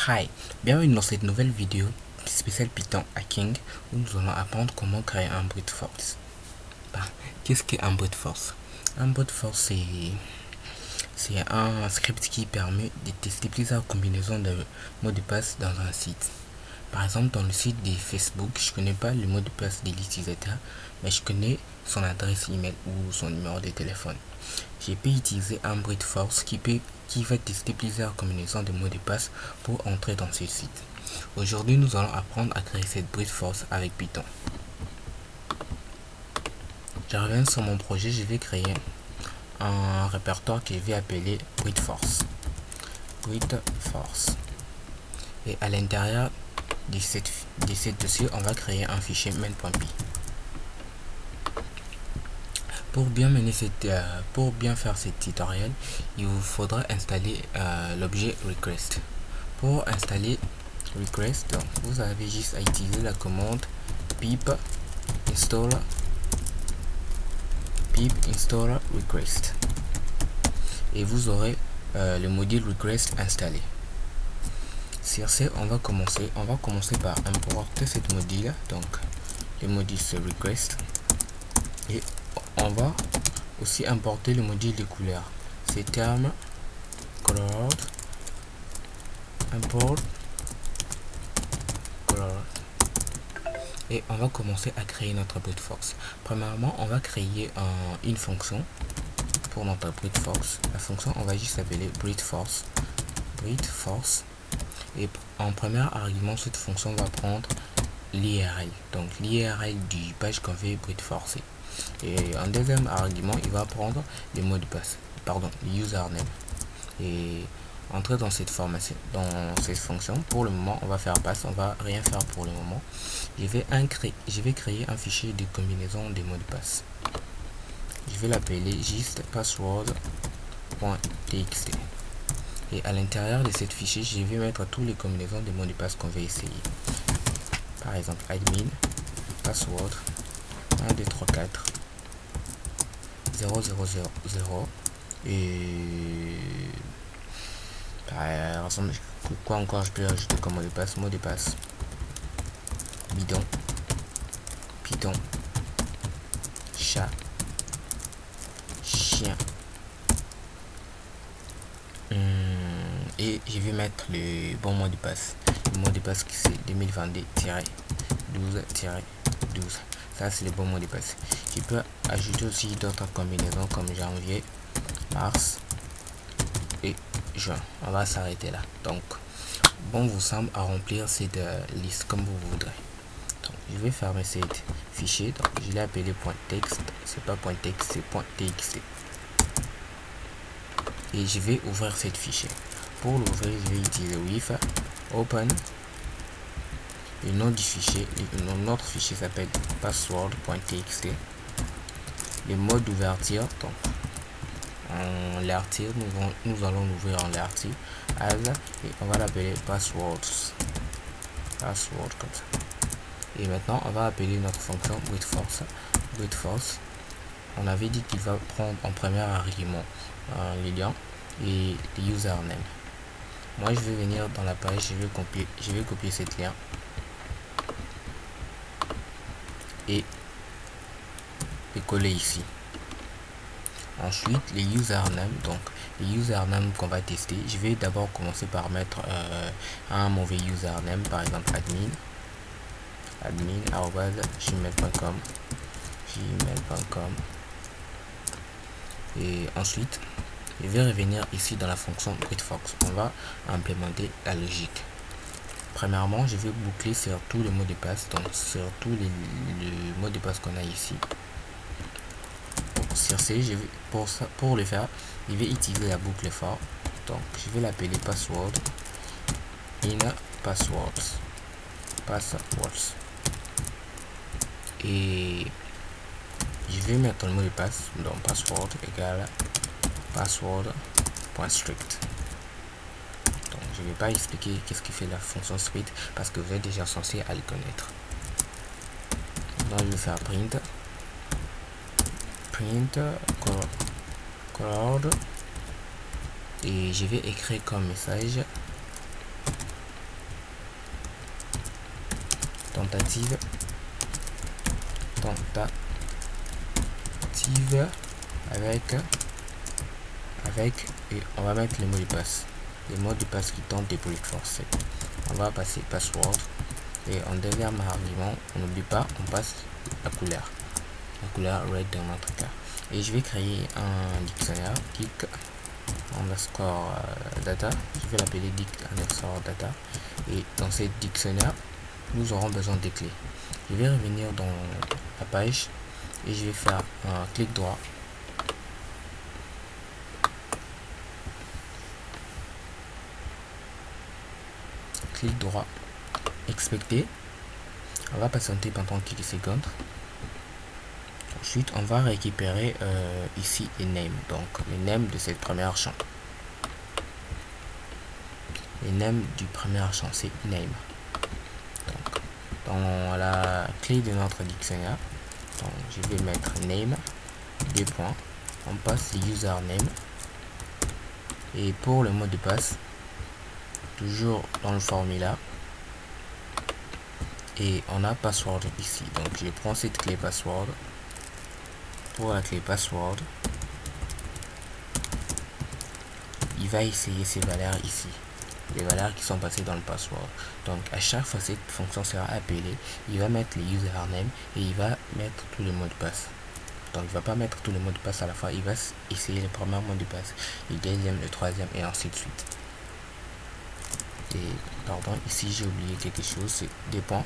Hi, bienvenue dans cette nouvelle vidéo spéciale Python Hacking où nous allons apprendre comment créer un brute force. Qu'est-ce qu'un brute force? Un brute force c'est un script qui permet de tester plusieurs combinaisons de mots de passe dans un site. Par exemple, dans le site de Facebook, je ne connais pas le mot de passe de l'utilisateur, mais je connais son adresse email ou son numéro de téléphone. J'ai pu utiliser un brute force qui va tester plusieurs combinaisons de mots de passe pour entrer dans ce site. Aujourd'hui, nous allons apprendre à créer cette brute force avec Python. Je reviens sur mon projet, je vais créer un répertoire que je vais appeler brute force. Brute force. Et à l'intérieur de ce dossier, on va créer un fichier main.py. Pour bien faire ce tutoriel, il vous faudra installer l'objet request. Pour installer request, donc, vous avez juste à utiliser la commande pip installer request et vous aurez le module request installé. Sur ce, on va commencer par importer cette module. Donc le module c'est request et on va aussi importer le module de couleur. C'est terme color import color et on va commencer à créer notre brute force. Premièrement, on va créer une fonction pour notre brute force. La fonction, on va juste appeler brute force et en premier argument, cette fonction va prendre l'IRL, donc l'IRL du page qu'on veut brute forcer. Et en deuxième argument, il va prendre le mot de passe, pardon, le username. Et entrer dans cette formation, dans cette fonction. Pour le moment, on va faire passe, on va rien faire pour le moment. Je vais créer un fichier de combinaison des mots de passe. Je vais l'appeler juste password.txt. Et à l'intérieur de ce fichier, je vais mettre toutes les combinaisons de mots de passe qu'on va essayer. Par exemple, admin, password, 1, 2, 3, 4, 0, 0, 0, 0, et par exemple, quoi encore je peux ajouter comme mot de passe? Mot de passe bidon, python, chat, chien. Et je vais mettre le bon mot de passe. Le mot de passe qui c'est 2022-12-12. Ça c'est le bon mot de passe. Je peux ajouter aussi d'autres combinaisons comme janvier, mars et juin. On va s'arrêter là. Donc bon vous semble à remplir cette liste comme vous voudrez. Donc je vais fermer ce fichier. Donc je l'ai appelé .text. C'est pas .text, c'est .txt. Et je vais ouvrir ce fichier. Pour l'ouvrir, je vais utiliser with open. Le nom du fichier, notre fichier s'appelle password.txt. Le mode d'ouverture, donc en l'artir, nous allons l'ouvrir en l'artir et on va l'appeler password comme ça. Et maintenant on va appeler notre fonction brute force. On avait dit qu'il va prendre en premier argument le lien et le username. Moi je vais venir dans la page, je vais copier cet lien et le coller ici. Ensuite les username, donc les username qu'on va tester, je vais d'abord commencer par mettre un mauvais username, par exemple admin@gmail.com et ensuite je vais revenir ici dans la fonction brute force. On va implémenter la logique. Premièrement, je vais boucler sur tous les mots de passe, donc sur tous les mots de passe qu'on a ici. Sur ce, pour le faire, je vais utiliser la boucle for. Donc je vais l'appeler password in passwords et je vais mettre le mot de passe, donc password égale password.strict. Donc je ne vais pas expliquer qu'est-ce qui fait la fonction strict parce que vous êtes déjà censé à le connaître. Donc je vais faire print color et je vais écrire comme message tentative avec et on va mettre le mot de passe, les mots de passe qui tentent de brute force. On va passer password et en deuxième argument, on n'oublie pas, on passe la couleur red dans notre cas, et je vais créer un dictionnaire dict underscore data. Je vais l'appeler dict underscore data, et dans ce dictionnaire nous aurons besoin des clés. Je vais revenir dans la page et je vais faire un clic droit, expecter. On va patienter pendant quelques secondes. Ensuite on va récupérer ici les names, donc les names de cette première champ. Les names du premier champ, c'est name. Donc dans la clé de notre dictionnaire, donc, je vais mettre name, deux points, on passe le username, et pour le mot de passe, toujours dans le formulaire, et on a password ici. Donc je prends cette clé password. Pour la clé password, il va essayer ces valeurs ici, les valeurs qui sont passées dans le password. Donc à chaque fois cette fonction sera appelée, il va mettre les username et il va mettre tous les mots de passe. Donc il va pas mettre tous les mots de passe à la fois, il va essayer le premier mot de passe, le deuxième, le troisième et ainsi de suite. Et pardon, ici j'ai oublié quelque chose, c'est des points.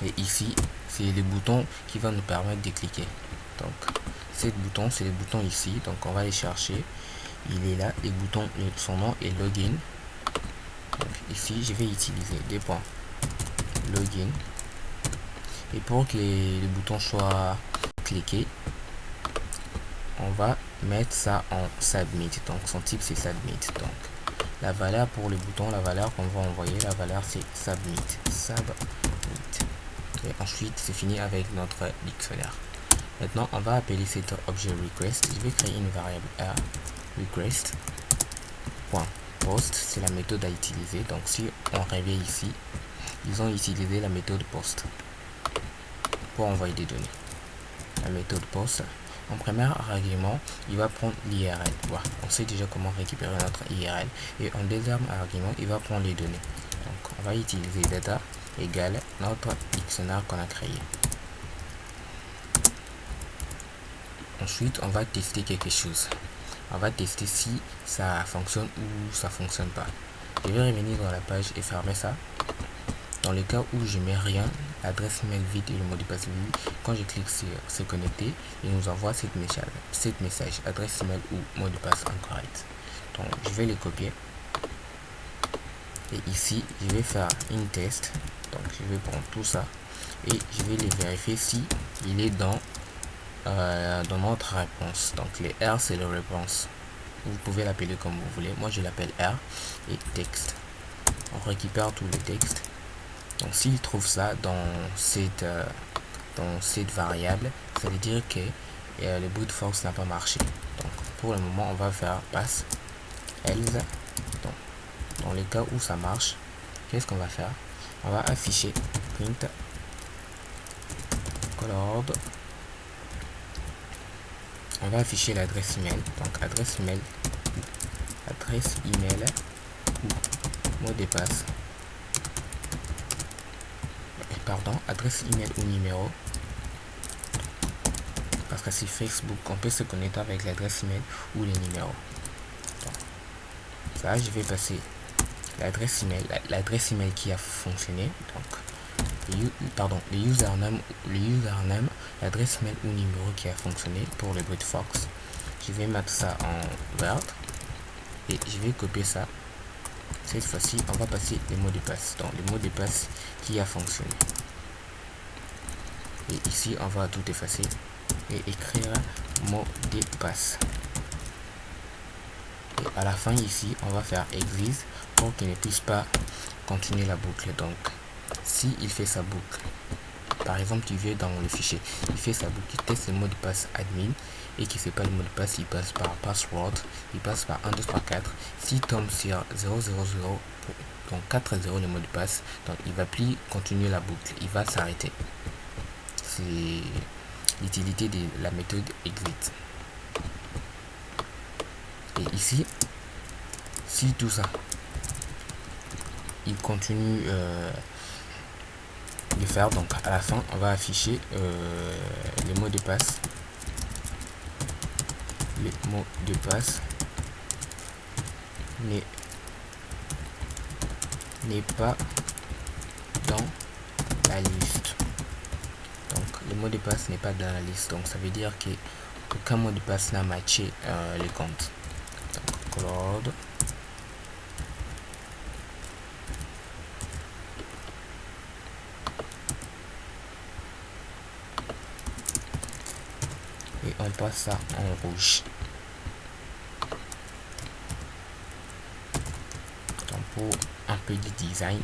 Et ici c'est le bouton qui va nous permettre de cliquer. Donc ces boutons, c'est les boutons ici, donc on va les chercher. Il est là, les boutons, son nom est login. Donc ici je vais utiliser des points login, et pour que les boutons soient cliqués, on va mettre ça en submit. Donc son type c'est submit. Donc la valeur pour le bouton, la valeur qu'on va envoyer, la valeur c'est submit. Et ensuite c'est fini avec notre dictionnaire. Maintenant on va appeler cet objet request. Je vais créer une variable r request .post, c'est la méthode à utiliser. Donc si on revient ici, ils ont utilisé la méthode post pour envoyer des données. La méthode post, en premier argument, il va prendre l'IRL. Voilà, on sait déjà comment récupérer notre IRL. Et en deuxième argument, il va prendre les données. Donc on va utiliser data égale notre dictionnaire qu'on a créé. Ensuite on va tester quelque chose. On va tester si ça fonctionne ou ça fonctionne pas. Je vais revenir dans la page et fermer ça. Dans le cas où je mets rien, l'adresse mail vide et le mot de passe vide, quand je clique sur se connecter, il nous envoie cette message adresse email ou mot de passe incorrect. Donc je vais les copier, et ici je vais faire une test. Donc je vais prendre tout ça et je vais les vérifier si il est dans notre réponse. Donc les R c'est la réponse, vous pouvez l'appeler comme vous voulez, moi je l'appelle R, et texte, on récupère tous les textes. Donc s'il trouve ça dans cette variable, ça veut dire que le brute force n'a pas marché. Donc pour le moment on va faire pass else. Donc dans les cas où ça marche, qu'est-ce qu'on va faire? On va afficher print colored. On va afficher l'adresse email. Donc adresse email ou mot de passe. Pardon, adresse email ou numéro. Parce que c'est Facebook, on peut se connecter avec l'adresse email ou les numéros. Donc, ça, je vais passer l'adresse email qui a fonctionné. Donc le username, l'adresse mail ou numéro qui a fonctionné pour le brute force. Je vais mettre ça en vert et je vais copier ça. Cette fois-ci on va passer les mots de passe, donc le mot de passe qui a fonctionné, et ici on va tout effacer et écrire mot de passe, et à la fin ici on va faire exit pour qu'il ne puisse pas continuer la boucle. Donc si il fait sa boucle, par exemple tu viens dans le fichier, il fait sa boucle, il teste le mot de passe admin et qui sait pas le mot de passe, il passe par password, il passe par 1 2 3 4. S'il tombe sur 000 donc 4-0 le mot de passe, donc il va plus continuer la boucle, il va s'arrêter. C'est l'utilité de la méthode exit. Et ici, si tout ça il continue de faire, donc à la fin on va afficher les mots de passe. Les mots de passe n'est pas dans la liste. Donc le mot de passe n'est pas dans la liste, donc ça veut dire que aucun mot de passe n'a matché les comptes. Donc Claude et on passe ça en rouge. Donc pour un peu de design,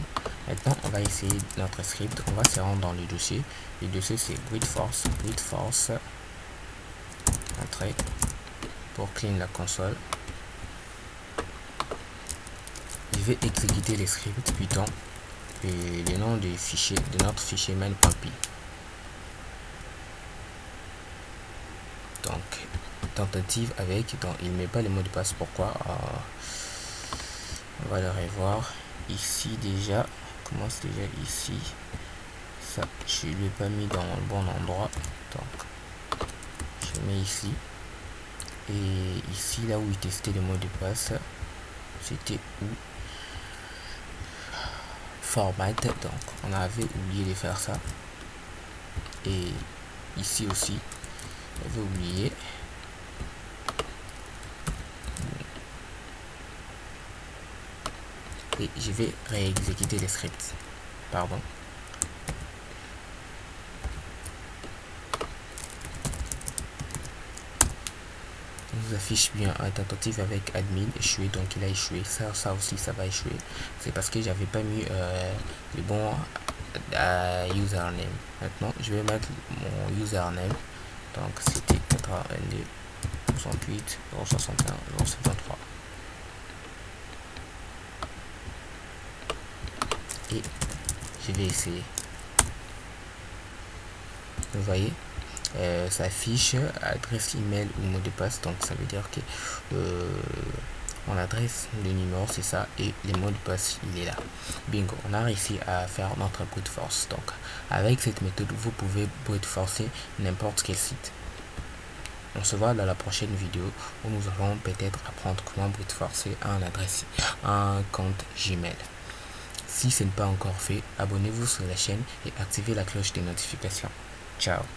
maintenant on va essayer notre script. On va se rendre dans le dossier. Le dossier c'est brute force entrée pour clean la console. Je vais exécuter les scripts Python et le nom du fichier de notre fichier main.py. Donc tentative avec, donc il met pas le mot de passe. Pourquoi? On va le revoir ici. Déjà commence déjà ici, ça je l'ai pas mis dans le bon endroit, donc je mets ici. Et ici là où il testait le mot de passe, c'était où? Format, donc on avait oublié de faire ça. Et ici aussi on avait oublié. Et je vais réexécuter les scripts, pardon. On nous affiche bien un tentative avec admin échoué, donc il a échoué. Ça aussi ça va échouer, c'est parce que j'avais pas mis le bon username. Maintenant je vais mettre mon username, donc c'était 82 68 061 053 et je vais essayer. Vous voyez, ça affiche adresse email ou mot de passe, donc ça veut dire que mon adresse, le numéro c'est ça, et le mot de passe il est là. Bingo, on a réussi à faire notre brute force. Donc avec cette méthode vous pouvez brute forcer n'importe quel site. On se voit dans la prochaine vidéo où nous allons peut-être apprendre comment brute forcer un compte Gmail. Si ce n'est pas encore fait, abonnez-vous sur la chaîne et activez la cloche de notification. Ciao.